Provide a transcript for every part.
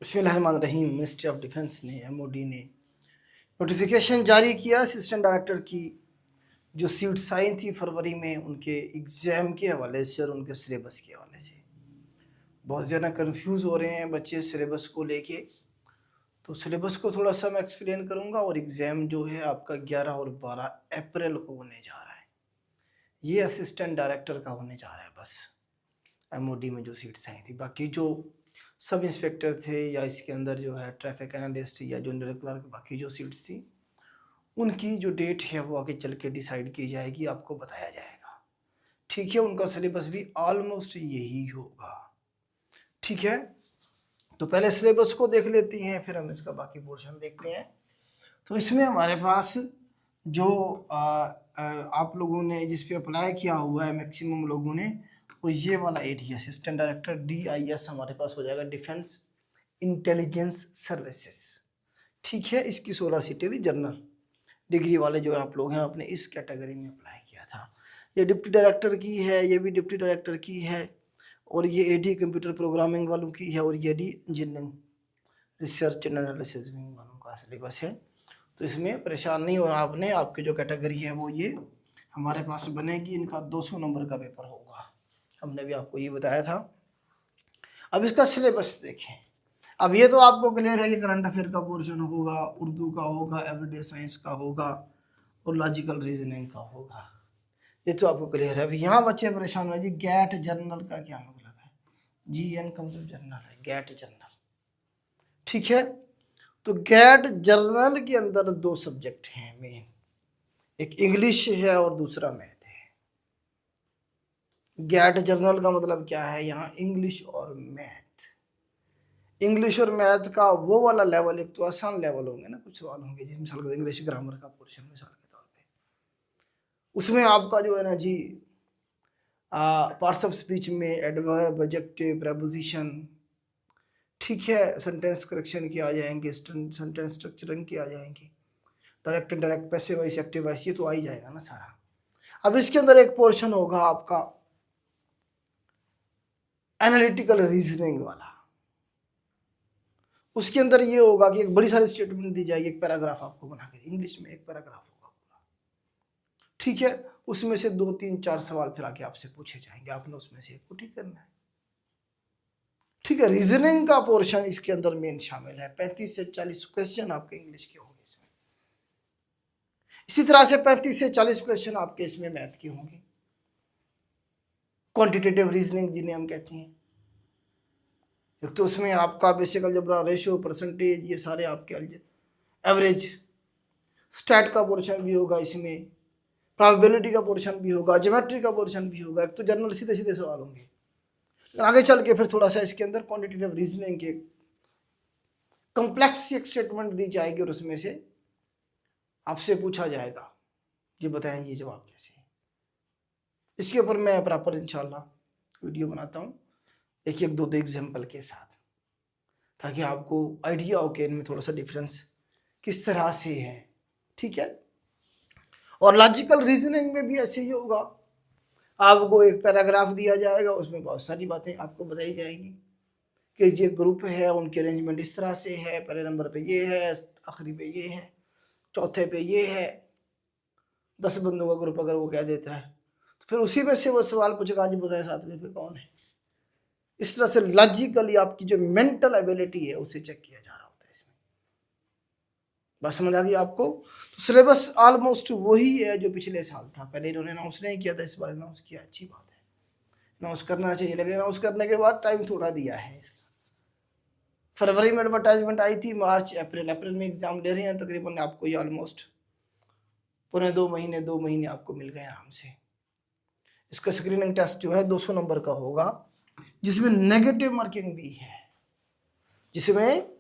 बिस्मिल्लाहिर्रहमानिर्रहीम। Ministry of defence ने MOD ने नोटिफिकेशन जारी किया असिस्टेंट डायरेक्टर की जो सीट्स आई थी फरवरी में, उनके एग्ज़ाम के हवाले से और उनके सिलेबस के हवाले से बहुत ज़्यादा कंफ्यूज हो रहे हैं बच्चे सिलेबस को लेके। तो सिलेबस को थोड़ा सा मैं एक्सप्लेन करूंगा और एग्ज़ाम जो है आपका 11 और 12 अप्रैल को होने जा रहा है। ये असिस्टेंट डायरेक्टर का होने जा रहा है बस। MOD में जो सीट्स आई थी, बाकी जो सब इंस्पेक्टर थे या इसके अंदर जो है ट्रैफिक एनालिस्ट या जूनियर क्लर्क, बाकी जो सीट्स थी उनकी जो डेट है वो आगे चल के डिसाइड की जाएगी, आपको बताया जाएगा। ठीक है, उनका सिलेबस भी ऑलमोस्ट यही होगा। ठीक है, तो पहले सिलेबस को देख लेती हैं, फिर हम इसका बाकी पोर्शन देखते हैं। तो इसमें हमारे पास जो आप लोगों ने जिस पे अप्लाई किया हुआ है मैक्सिमम लोगों ने, वो ये वाला एरिया असिस्टेंट डायरेक्टर DIS हमारे पास हो जाएगा, डिफेंस इंटेलिजेंस सर्विसेज। ठीक है, इसकी 16 सीटें थी। जनरल डिग्री वाले जो आप लोग हैं आपने इस कैटेगरी में अप्लाई किया था। ये डिप्टी डायरेक्टर की है, ये भी डिप्टी डायरेक्टर की है, और ये AD कंप्यूटर प्रोग्रामिंग वालों की है, और ये AD engineering research and analysis वालों का सिलेबस है। तो इसमें परेशान नहीं होना आपने, आपकी जो कैटेगरी है वो ये हमारे पास बनेगी। इनका 200 नंबर का पेपर होगा, हमने भी आपको ये बताया था। अब इसका सिलेबस देखें। अब ये तो आपको क्लियर है कि करंट अफेयर का पोर्शन होगा, उर्दू का होगा, एवरीडे साइंस का होगा और लॉजिकल रीजनिंग का होगा। ये तो आपको क्लियर है। अभी यहाँ बच्चे परेशान हो जी, गैट जर्नल का क्या मतलब है? GN कंप्यूटर जर्नल है, गैट जर्नल। ठीक है, तो गैट जर्नल के अंदर 2 सब्जेक्ट हैं मेन, एक इंग्लिश है और दूसरा मैथ है। गैट जर्नल का मतलब क्या है? यहाँ इंग्लिश और मैथ। इंग्लिश और मैथ का वो वाला लेवल, एक तो आसान लेवल होंगे ना, कुछ सवाल होंगे जिस मिसाल का इंग्लिश ग्रामर का पोर्शन मिसाल के तौर पे, उसमें आपका जो है ना जी पार्ट्स ऑफ स्पीच में एडवर्ब, एडजेक्टिव, प्रीपोजिशन, ठीक है, सेंटेंस करेक्शन की आ जाएंगे, सेंटेंस स्ट्रक्चरिंग की आ जाएंगी, direct indirect, passive voice, active voice, ये तो आ ही जाएगा ना सारा। अब इसके अंदर एक पोर्शन होगा आपका एनालिटिकल रीजनिंग वाला। उसके अंदर ये होगा कि एक बड़ी सारी स्टेटमेंट दी जाएगी, एक पैराग्राफ आपको बना के, इंग्लिश में एक पैराग्राफ होगा पूरा। ठीक है, उसमें से 2, 3, 4 सवाल फिर आके आपसे पूछे जाएंगे, आपने उसमें से एक को ठीक करना है। ठीक है, रीजनिंग का पोर्शन इसके अंदर मेन शामिल है। 35 से 40 क्वेश्चन आपके इंग्लिश के होंगे इसमें। इसी तरह से 35 से 40 क्वेश्चन आपके इसमें मैथ के होंगे, क्वांटिटेटिव रीजनिंग जिन्हें हम कहते हैं। एक तो उसमें आपका बेसिक अलजेब्रा, रेशियो, परसेंटेज, ये सारे आपके एवरेज, स्टैट का पोर्शन भी होगा इसमें, प्रोबेबिलिटी का पोर्शन भी होगा, ज्योमेट्री का पोर्शन भी होगा। एक तो जनरल सीधे सीधे सवाल होंगे, आगे चल के फिर थोड़ा सा इसके अंदर क्वांटिटेटिव रीजनिंग के कॉम्प्लेक्स एक स्टेटमेंट दी जाएगी और उसमें से आपसे पूछा जाएगा ये बताएं ये जवाब कैसे है। इसके ऊपर मैं प्रॉपर इंशाल्लाह वीडियो बनाता हूँ एक एक 2 एग्जाम्पल के साथ, ताकि आपको आइडिया हो कि इनमें थोड़ा सा डिफरेंस किस तरह से है। ठीक है, और लॉजिकल रीजनिंग में भी ऐसे ही होगा। आपको एक पैराग्राफ दिया जाएगा, उसमें बहुत सारी बातें आपको बताई जाएंगी कि ये ग्रुप है, उनके अरेंजमेंट इस तरह से है, पहले नंबर पे ये है, आखिरी पे ये है, चौथे पे ये है। 10 बंदों का ग्रुप अगर वो कह देता है तो फिर उसी में से वो सवाल पूछेगा आज बताए 7वें पे कौन है। इस तरह से लॉजिकली आपकी जो मेंटल एबिलिटी है उसे चेक किया जा रहा होता है इसमें। बस समझ आ गई आपको? तो सिलेबस ऑलमोस्ट वही है जो पिछले साल था। पहले इन्होंने अनाउंस नहीं किया था, इस बार अनाउंस किया, अच्छी बात है, अनाउंस करना चाहिए। लेकिन अनाउंस करने के बाद टाइम थोड़ा दिया है इसका। फरवरी में एडवर्टाइजमेंट आई थी, मार्च अप्रैल में एग्जाम ले रहे हैं। तकरीबन आपको ये ऑलमोस्ट पूरे 2 महीने आपको मिल गए आराम से। इसका स्क्रीनिंग टेस्ट जो है 200 नंबर का होगा, जिसमें नेगेटिव मार्किंग भी है, जिसमें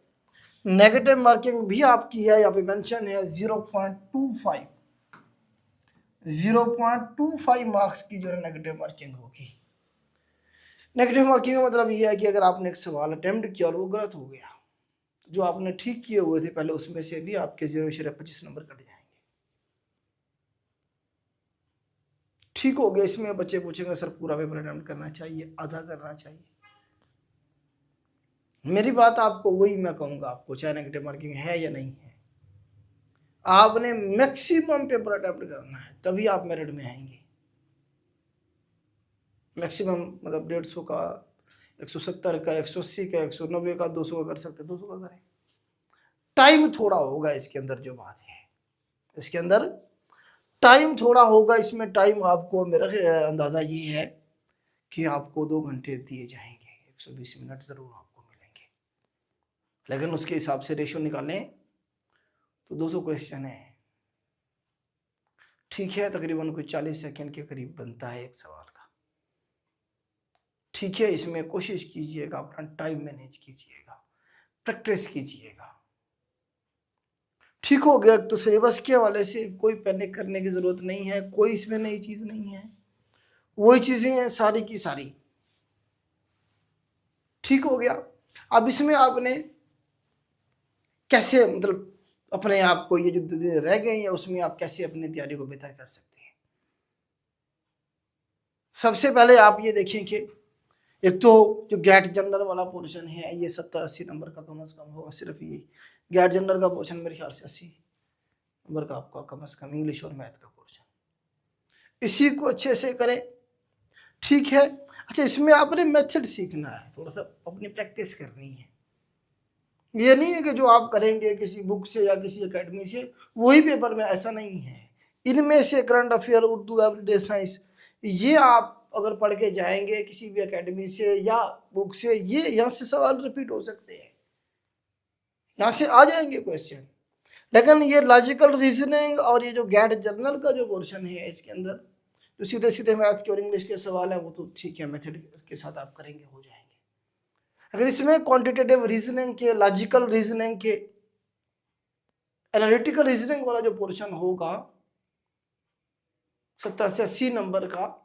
नेगेटिव मार्किंग भी आपकी है। यहाँ पे मेंशन है 0.25 मार्क्स की जो है नेगेटिव मार्किंग होगी। नेगेटिव मार्किंग का मतलब ये है कि अगर आपने एक सवाल अटेम्प्ट किया और वो गलत हो गया, जो आपने ठीक किए हुए थे पहले उसमें से भी आपके 0.25 नंबर कट जाएंगे। ठीक हो गया, इसमें बच्चे पूछेंगे सर पूरा पेपर अटेम्प्ट करना चाहिए, आधा करना चाहिए? मेरी बात आपको वही मैं कहूँगा आपको, चाहे नेगेटिव मार्किंग है या नहीं है, आपने मैक्सिमम पेपर अटेम्प्ट करना है, तभी आप मेरिट में आएंगे। मैक्सिमम मतलब 150 का, 170 का, 180 का, 190 का, 200 का कर सकते, 200 का करें। टाइम थोड़ा होगा इसके अंदर, जो बात है इसके अंदर टाइम थोड़ा होगा। इसमें टाइम आपको, मेरा अंदाज़ा ये है कि आपको 2 घंटे दिए जाएंगे, 120 मिनट ज़रूर आपको मिलेंगे, लेकिन उसके हिसाब से रेशियो निकालें तो 200 क्वेश्चन है, ठीक है, तकरीबन कोई 40 सेकंड के करीब बनता है एक सवाल का, ठीक है। इसमें कोशिश कीजिएगा, अपना टाइम मैनेज कीजिएगा, प्रैक्टिस कीजिएगा, ठीक हो गया। तो सिलेबस के हवाले से कोई पैनिक करने की ज़रूरत नहीं है, कोई इसमें नई चीज़ नहीं है, वही चीज़ें हैं सारी की सारी, ठीक हो गया। अब इसमें आपने कैसे मतलब अपने आप को, ये जो दिन रह गए हैं उसमें आप कैसे अपनी तैयारी को बेहतर कर सकते हैं। सबसे पहले आप ये देखें कि एक तो जो गेट जनरल वाला पोर्शन है ये 70-80 नंबर का कम से कम होगा, सिर्फ ये गेट जनरल का पोर्शन मेरे ख्याल से 80 नंबर का आपका कम से कम, इंग्लिश और मैथ का पोर्शन, इसी को अच्छे से करें, ठीक है। अच्छा, इसमें आपने मेथड सीखना है, थोड़ा सा अपनी प्रैक्टिस करनी है। ये नहीं है कि जो आप करेंगे किसी बुक से या किसी एकेडमी से वही पेपर में, ऐसा नहीं है। इनमें से current affair, Urdu, everyday science, ये आप अगर पढ़ के जाएंगे किसी भी एकेडमी से या बुक से, ये यहाँ से सवाल रिपीट हो सकते हैं, यहाँ से आ जाएंगे क्वेश्चन। लेकिन ये लॉजिकल रीजनिंग और ये जो गेट जर्नल का जो पोर्शन है इसके अंदर जो सीधे सीधे मैथ के और इंग्लिश के सवाल है वो तो ठीक है, मेथड के साथ आप करेंगे, हो जाएंगे। अगर इसमें क्वांटिटेटिव रीजनिंग के, लॉजिकल रीजनिंग के, एनालिटिकल रीजनिंग वाला जो पोर्शन होगा 70 से 80 नंबर का,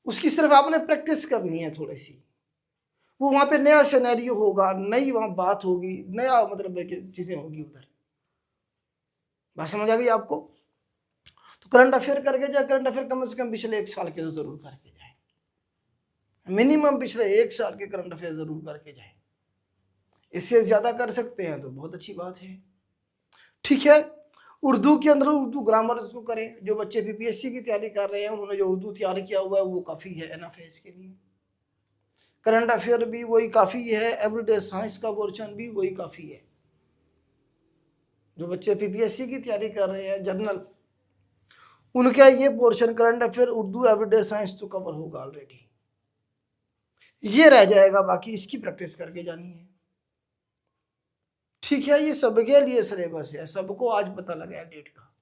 उसकी सिर्फ आपने प्रैक्टिस करनी है थोड़ी सी। वो वहां पे नया सिनेरियो होगा, नई वहां बात होगी, नया मतलब चीजें होगी उधर, बात समझ आ गई आपको। तो करंट अफेयर करके जाए, करंट अफेयर कम से कम पिछले 1 साल के तो जरूर करके जाए, मिनिमम पिछले 1 साल के करंट अफेयर जरूर करके जाए। इससे ज्यादा कर सकते हैं तो बहुत अच्छी बात है, ठीक है। उर्दू के अंदर उर्दू ग्रामर उसको करें, जो बच्चे पीपीएससी की तैयारी कर रहे हैं उन्होंने जो उर्दू तैयार किया हुआ है वो काफ़ी है एनफ है इसके लिए। करंट अफेयर भी वही काफ़ी है, एवरीडे साइंस का पोर्शन भी वही काफ़ी है। जो बच्चे पीपीएससी की तैयारी कर रहे हैं जनरल, उनका ये portion current affair, Urdu, everyday science तो कवर होगा ऑलरेडी, ये रह जाएगा, बाकी इसकी प्रैक्टिस करके जानी है, ठीक है। ये सबके लिए सिलेबस है, सबको आज पता लगा है डेट का,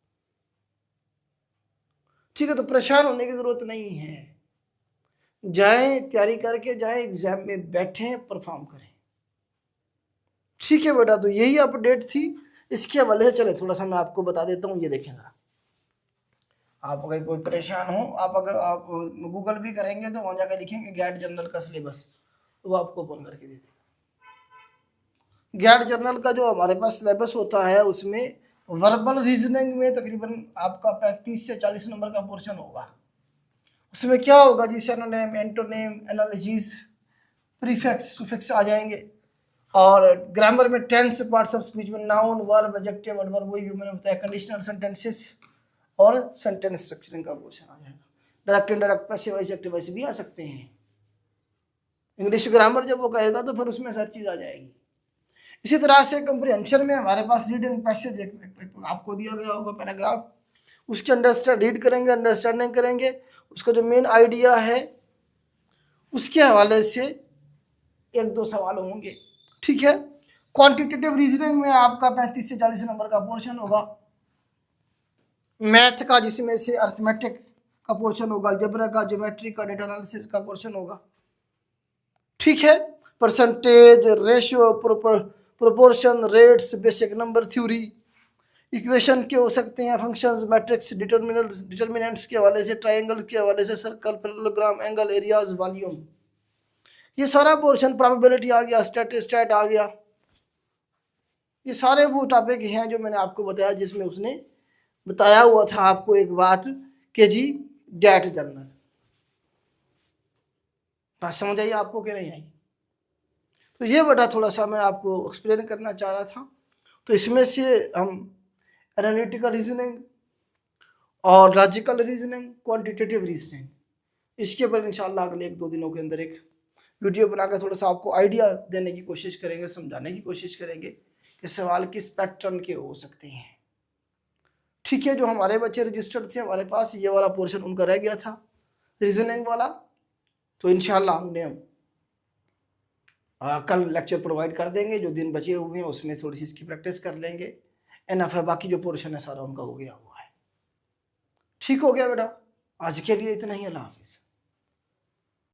ठीक है। तो परेशान होने की जरूरत नहीं है, जाएं तैयारी करके जाएं, एग्जाम में बैठें, परफॉर्म करें, ठीक है बेटा। तो यही अपडेट थी, इसके हवाले से चले थोड़ा सा मैं आपको बता देता हूँ। ये देखें जरा, आप अगर कोई परेशान हो, आप अगर आप गूगल भी करेंगे तो वहां जाकर लिखेंगे गेट जनरल का सिलेबस, तो वो आपको ओपन करके दे देगा। गेट जनरल का जो हमारे पास सिलेबस होता है उसमें वर्बल रीजनिंग में तकरीबन आपका 35 से 40 नंबर का पोर्शन होगा। उसमें क्या होगा जी, synonym, antonym, analogies, prefix, suffix आ जाएंगे, और ग्रामर में टेंस, पार्ट्स ऑफ स्पीच में नाउन, वर्ब, एडजेक्टिव, एडवर्ब, वही भी मैंने बताया, कंडीशनल सेंटेंसेस और सेंटेंस स्ट्रक्चरिंग का पोर्शन आ जाएगा। Direct, indirect, passive voice, active voice भी आ सकते हैं। इंग्लिश ग्रामर जब वो कहेगा तो फिर उसमें हर चीज़ आ जाएगी। इसी तरह से कंप्रीहेंशन में हमारे पास रीडिंग पैसेज आपको दिया गया होगा पैराग्राफ, उसके अंडरस्टैंड रीड करेंगे, अंडरस्टैंडिंग करेंगे, उसका जो मेन आइडिया है उसके हवाले से 1-2 सवाल होंगे, ठीक है। क्वांटिटेटिव रीजनिंग में आपका 35 से 40 नंबर का पोर्शन होगा। मैथ का जिसमें से अर्थमेटिक का पोर्शन होगा, अलजेब्रा का, ज्योमेट्री का, डेटा एनालिसिस का पोर्शन होगा, ठीक है। Percentage, ratio, proportion, rates, basic number theory, equation के हो सकते हैं, फंक्शंस, मैट्रिक्स, डिटर्मिनेंट्स के हवाले से, ट्रायंगल के हवाले से, circle, parallelogram, angle, areas, volume, ये सारा पोर्शन, प्रोबेबिलिटी आ गया, स्टैट आ गया, ये सारे वो टॉपिक हैं जो मैंने आपको बताया, जिसमें उसने बताया हुआ था आपको एक बात कि जी गेट जनरल, बात समझ आई आपको कि नहीं आई। तो ये बेटा थोड़ा सा मैं आपको एक्सप्लेन करना चाह रहा था। तो इसमें से हम एनालिटिकल रीजनिंग और लॉजिकल रीजनिंग, क्वांटिटेटिव रीजनिंग, इसके ऊपर इंशाल्लाह अगले 1-2 दिनों के अंदर एक वीडियो बनाकर थोड़ा सा आपको आइडिया देने की कोशिश करेंगे, समझाने की कोशिश करेंगे कि सवाल किस पैटर्न के हो सकते हैं। ठीक है, जो हमारे बच्चे रजिस्टर्ड थे हमारे पास ये वाला पोर्शन उनका रह गया था रीजनिंग वाला, तो इंशाल्लाह हम कल लेक्चर प्रोवाइड कर देंगे। जो दिन बचे हुए हैं उसमें थोड़ी सी इसकी प्रैक्टिस कर लेंगे, एनफ है। बाकी जो पोर्शन है सारा उनका हो गया हुआ है। ठीक हो गया बेटा, आज के लिए इतना ही। अल्लाह हाफिज़।